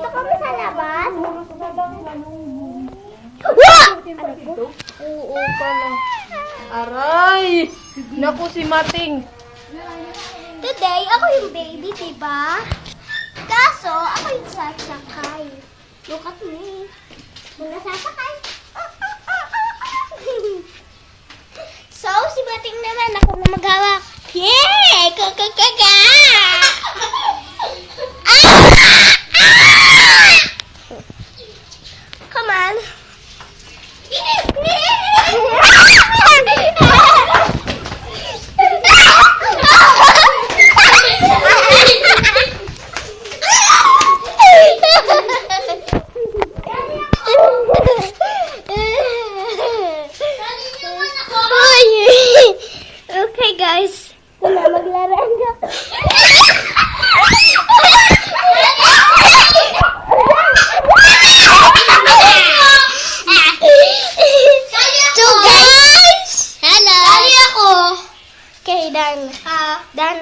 Dito kami sa labas. Oo pala. Aray! Naku si Mating. Today, ako yung baby, diba? Kaso, ako yung sasakay. Look at me. Mga sasakay. So, si Bating naman, ako na maghawak. Yay! Kakakaga! Come on. Okay guys, maglaraan ka. So guys, hello. Dali ako. Okay, done. Done.